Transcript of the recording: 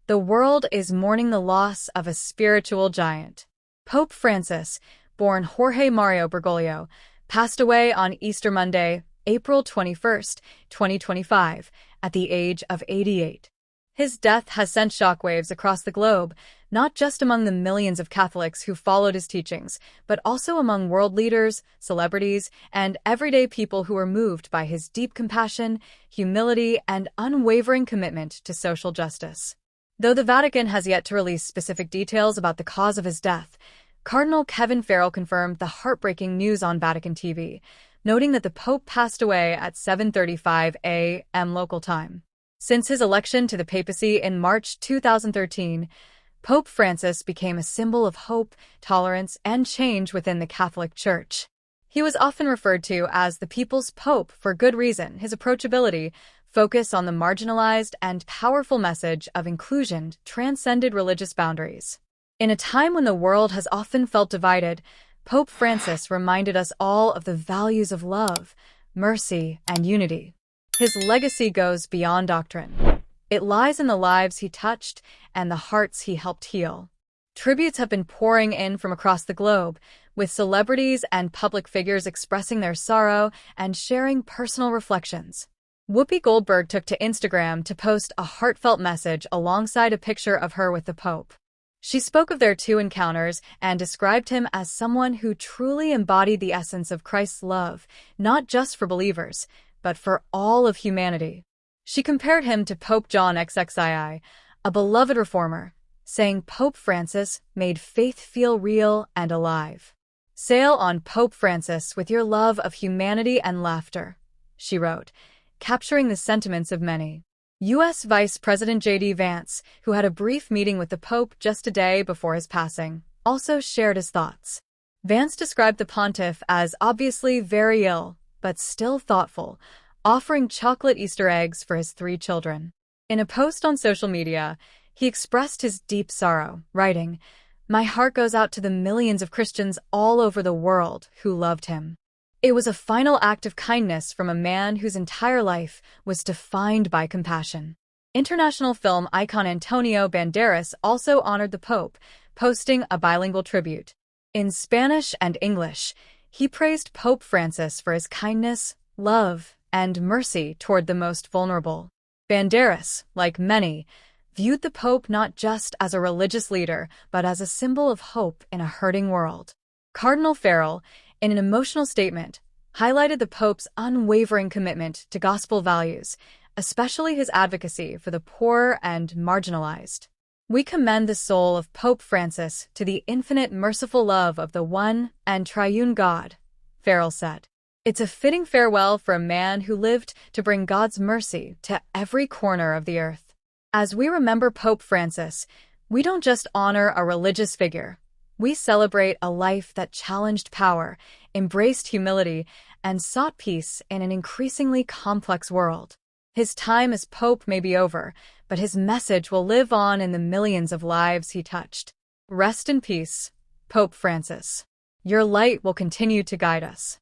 The world is mourning the loss of a spiritual giant. Pope Francis, born Jorge Mario Bergoglio, passed away on Easter Monday, April 21st, 2025, at the age of 88. His death has sent shockwaves across the globe, not just among the millions of Catholics who followed his teachings, but also among world leaders, celebrities, and everyday people who were moved by his deep compassion, humility, and unwavering commitment to social justice. Though the Vatican has yet to release specific details about the cause of his death, Cardinal Kevin Farrell confirmed the heartbreaking news on Vatican TV, noting that the Pope passed away at 7:35 a.m. local time. Since his election to the papacy in March 2013, Pope Francis became a symbol of hope, tolerance, and change within the Catholic Church. He was often referred to as the People's Pope for good reason. His approachability, focus on the marginalized, and powerful message of inclusion transcended religious boundaries. In a time when the world has often felt divided, Pope Francis reminded us all of the values of love, mercy, and unity. His legacy goes beyond doctrine. It lies in the lives he touched and the hearts he helped heal. Tributes have been pouring in from across the globe, with celebrities and public figures expressing their sorrow and sharing personal reflections. Whoopi Goldberg took to Instagram to post a heartfelt message alongside a picture of her with the Pope. She spoke of their two encounters and described him as someone who truly embodied the essence of Christ's love, not just for believers, but for all of humanity. She compared him to Pope John XXII, a beloved reformer, saying Pope Francis made faith feel real and alive. "Sail on Pope Francis with your love of humanity and laughter," she wrote, capturing the sentiments of many. U.S. Vice President JD Vance, who had a brief meeting with the Pope just a day before his passing, also shared his thoughts. Vance described the pontiff as obviously very ill, but still thoughtful, offering chocolate Easter eggs for his 3 children. In a post on social media, he expressed his deep sorrow, writing, "My heart goes out to the millions of Christians all over the world who loved him." It was a final act of kindness from a man whose entire life was defined by compassion. International film icon Antonio Banderas also honored the Pope, posting a bilingual tribute. In Spanish and English, he praised Pope Francis for his kindness, love, and mercy toward the most vulnerable. Banderas, like many, viewed the Pope not just as a religious leader, but as a symbol of hope in a hurting world. Cardinal Farrell, in an emotional statement, highlighted the Pope's unwavering commitment to gospel values, especially his advocacy for the poor and marginalized. "We commend the soul of Pope Francis to the infinite merciful love of the one and triune God," Farrell said. "It's a fitting farewell for a man who lived to bring God's mercy to every corner of the earth." As we remember Pope Francis, we don't just honor a religious figure. We celebrate a life that challenged power, embraced humility, and sought peace in an increasingly complex world. His time as Pope may be over, but his message will live on in the millions of lives he touched. Rest in peace, Pope Francis. Your light will continue to guide us.